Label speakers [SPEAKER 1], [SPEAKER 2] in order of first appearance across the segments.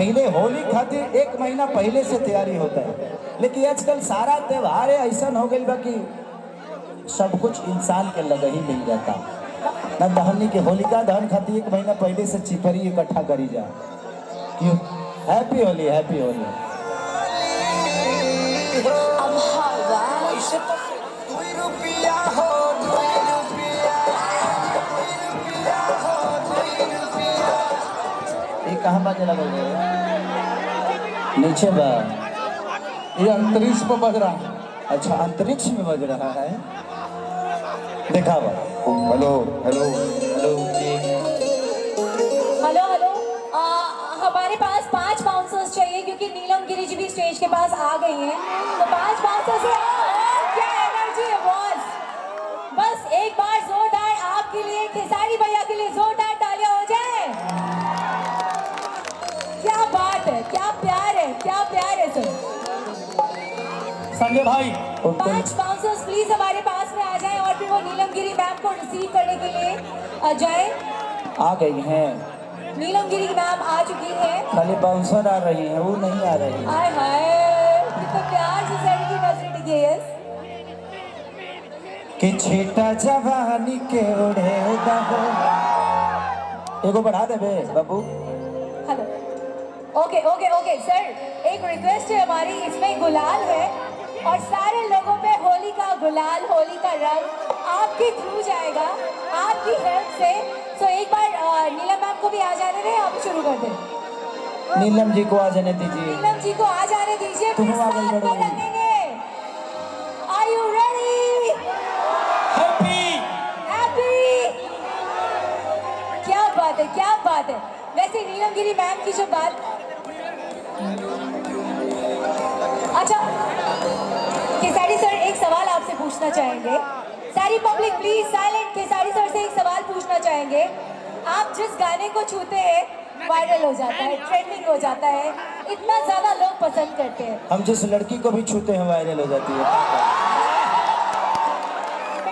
[SPEAKER 1] पहले होली खातिर एक महीना पहले से तैयारी होता है, लेकिन आजकल सारा त्योहार ऐसा हो गई बा कि सब कुछ इंसान के लग ही मिल जाता न। दहनी के होलिका दहन खातिर एक महीना पहले से चिपरी इकट्ठा करी जा। क्यों? Happy Holi, happy Holi. ये कहाँ बाजे लगा हुआ है? नीचे बा।
[SPEAKER 2] ये अंतरिक्ष पर बज रहा है।
[SPEAKER 1] अच्छा, अंतरिक्ष में बज रहा है। देखा बा। Hello hello hello
[SPEAKER 3] hello hello. हमारे पास 5 बाउंसर्स चाहिए क्योंकि नीलम गिरी जी भी स्टेज के पास आ गई हैं। तो 5 बाउंसर्स क्या एनर्जी है बॉस। बस एक बार जोरदार आपके लिए, खेसारी भैया के लिए जोरदार तालियां हो जाए। क्या बात है, क्या प्यार है, क्या प्यार है सर।
[SPEAKER 2] संजय भाई
[SPEAKER 3] 5 बाउंसर्स प्लीज हमारे पास में आ जाएं और फिर वो नीलम गिरी मैम को रिसीव करने के लिए आ जाए।
[SPEAKER 1] आ गई हैं।
[SPEAKER 3] नीलम गिरी मैम आ चुकी है।
[SPEAKER 1] खाली बाउंसर आ रही है, वो नहीं आ रही।
[SPEAKER 3] हाय हाय, कितना प्यार से सर की नजर टिकी है।
[SPEAKER 1] कि छेटा जवानी के उड़े दहो। एगो बढ़ा दे बे बाबू।
[SPEAKER 3] Hello. Okay okay okay sir, एक रिक्वेस्ट है हमारी, इसमें गुलाल है और सारे लोगों पे होली का गुलाल, होली का रंग आपके थ्रू जाएगा, आपकी हेल्प से। तो एक बार नीलम मैम को भी आ जाने दें, आप शुरू कर दें।
[SPEAKER 1] नीलम जी को आ जाने दीजिए।
[SPEAKER 3] नीलम जी को आ जाने दीजिए,
[SPEAKER 1] तुम
[SPEAKER 3] फिर
[SPEAKER 1] आगे
[SPEAKER 3] साथ में
[SPEAKER 1] बढ़ो।
[SPEAKER 3] रंगेंगे। Are you ready? हैप्पी। क्या बात है, क्या बात है। वैसे नीलम गिरी मैम की जो बात, अच्छा केसारी सर एक सवाल आपसे पूछना चाहेंगे। सारी public please silent. Khesari sir से एक सवाल पूछना चाहेंगे। आप जिस गाने को छूते हैं वायरल हो जाता है, ट्रेंडिंग हो जाता है, इतना ज्यादा लोग पसंद करते हैं।
[SPEAKER 1] हम जिस लड़की को भी छूते हैं वायरल हो जाती है।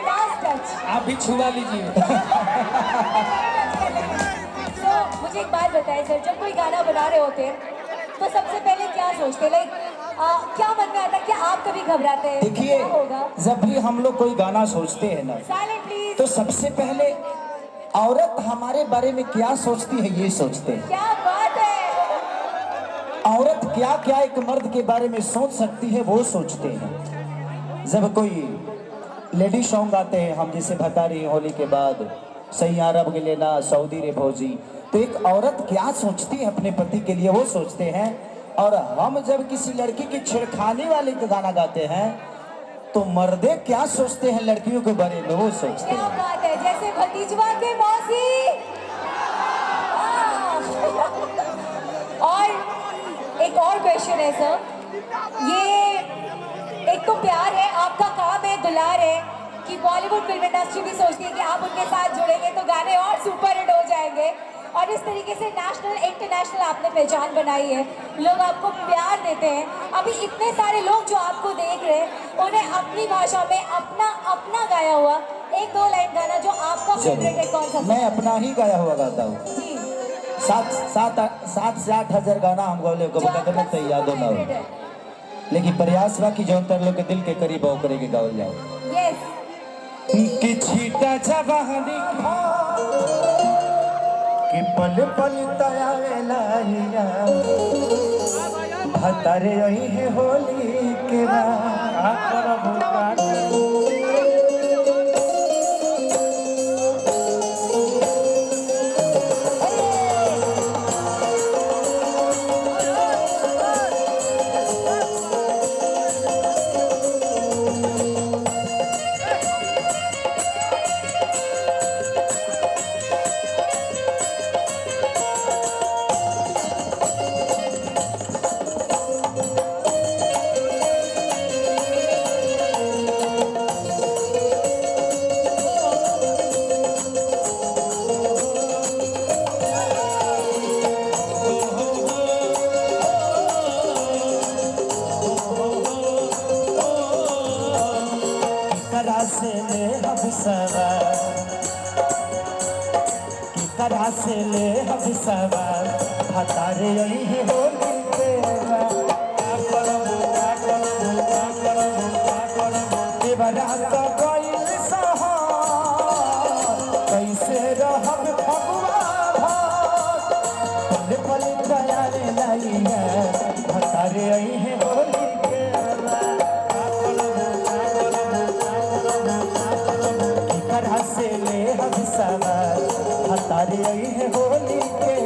[SPEAKER 3] Last touch।
[SPEAKER 2] आप भी छुड़ा लीजिए।
[SPEAKER 3] तो मुझे एक बात बताएं सर, जब कोई गाना बना रहे होते हैं तो सबसे पहले क्या सोचते हैं? क्या मन में आता है? क्या आप कभी घबराते हैं?
[SPEAKER 1] देखिए,
[SPEAKER 3] क्या होगा?
[SPEAKER 1] जब भी हम लोग कोई गाना सोचते हैं ना,
[SPEAKER 3] साइलेंट प्लीज।
[SPEAKER 1] तो सबसे पहले औरत हमारे बारे में क्या सोचती है ये सोचते हैं।
[SPEAKER 3] क्या बात है।
[SPEAKER 1] औरत क्या क्या एक मर्द के बारे में सोच सकती है वो सोचते हैं। जब कोई लेडी सॉन्ग आते हैं, हम जैसे बता रही होली के बाद सही अरब के लेना सऊदी रे भौजी, तो एक औरत क्या सोचती है अपने पति के लिए वो सोचते हैं। और हम जब किसी लड़की की छेड़खानी वाले का गाना गाते हैं तो मर्दे क्या सोचते हैं लड़कियों के बारे में वो सोचते
[SPEAKER 3] क्या
[SPEAKER 1] हैं।
[SPEAKER 3] बात है, जैसे भतीजवा के मौसी। और एक और क्वेश्चन है सर, ये एक तो प्यार है, आपका काम है, दुलार है कि बॉलीवुड फिल्म इंडस्ट्री भी सोचती है कि आप उनके साथ जुड़ेंगे तो गाने और सुपर हिट हो जाएंगे और इस तरीके से नेशनल इंटरनेशनल आपने पहचान बनाई है, लोग आपको प्यार देते हैं। अभी इतने सारे लोग जो आपको देख रहे हैं उन्हें अपनी भाषा में अपना अपना गाया हुआ 1-2 लाइन गाना जो आपका फेवरेट है कौन सा?
[SPEAKER 1] मैं अपना ही गाया हुआ गाता हूँ।
[SPEAKER 3] जी,
[SPEAKER 1] 7 से 8 हजार गाना हम गौले को बता तो याद हो ना हो,
[SPEAKER 3] फेवरेट है।
[SPEAKER 1] लेकिन प्रयास बा कि जौन तर लोग के दिल के करीब हो करे के गावल जाओ।
[SPEAKER 3] यस।
[SPEAKER 1] कि छीटा जवानी कि पल पल तयावेला भतारे यही है होली के बाद। करा से ले हम सवार हतारे यही होली के बरात गइल सहार कैसे रहब फगुआ पल पल तैयार लाई है हतारे यही होली के करा से ले हम सवार हतारे यही होली के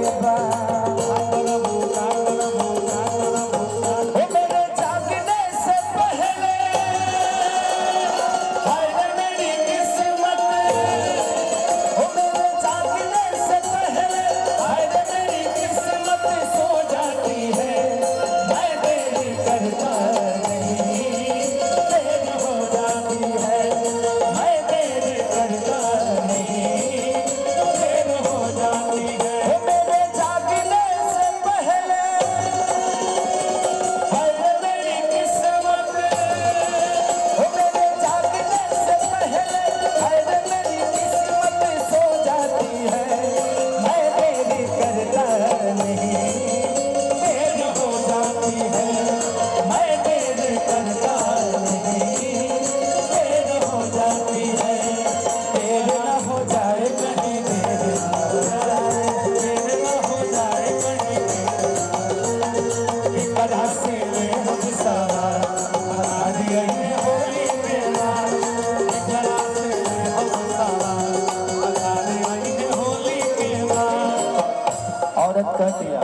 [SPEAKER 1] औरत कह दिया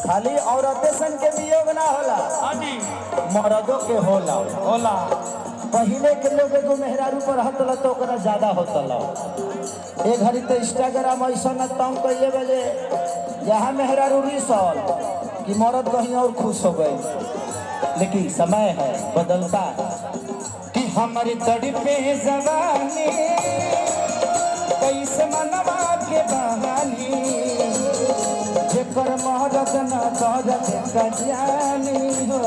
[SPEAKER 1] खाली औरतें सन के वियोग ना होला
[SPEAKER 2] हाँ जी
[SPEAKER 1] मर्दों के होला
[SPEAKER 2] होला
[SPEAKER 1] पहले के लोग एगो मेहरारू पर हतल तो ओकरा ज्यादा होतल ए घड़ी तो इंस्टाग्राम ऐसा न तंग कइले बजे यहाँ मेहरारू रिसल कि मर्द कहीं और खुश हो गए लेकिन समय है बदलता कि हमारी तड़पे जवानी कैसे मनवा के बहानी जेकर मरद न करत कजानी हो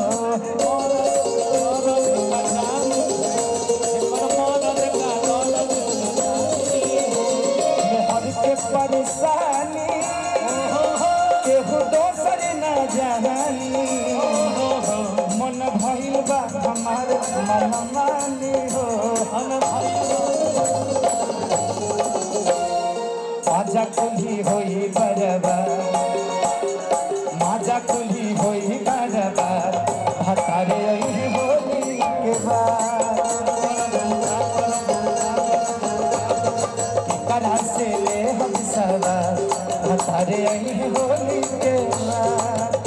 [SPEAKER 1] हर के परेशानी केहू दोसर न जानी मन भइल बा हमार मन मानी हो माजा कुल्ही होई बरबार माजा कुल्ही होई बरबार हतारे यही होली के बाद करा से ले हम सवार हतारे यही होली के बाद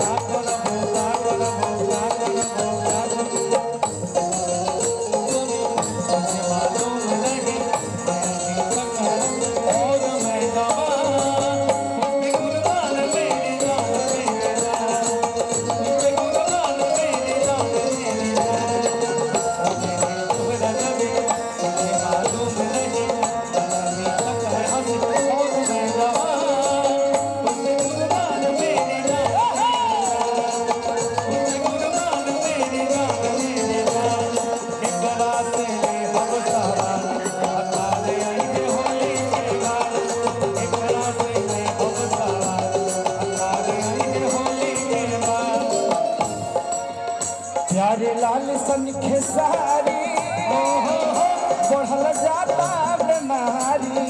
[SPEAKER 1] प्यारे लाल सन खेसारी बढ़ल जाता बीमारी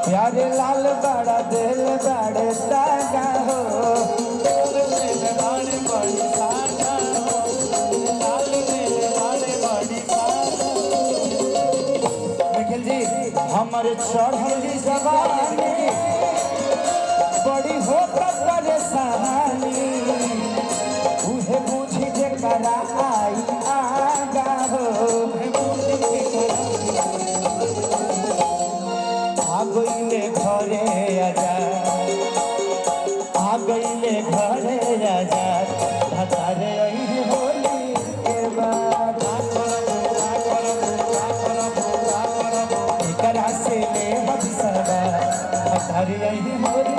[SPEAKER 1] प्यारे लाल बड़ा दिल बड़े दागा हो निखिल जी हमारे चढ़ी जवानी बड़ी होता परेशानी उहे बुझी जे करा आई आगा हो आ गईले घरे आजा आ गईले घरे आजा हतारे यही होली के बाद करा से ले हम सदा हतारे यही होली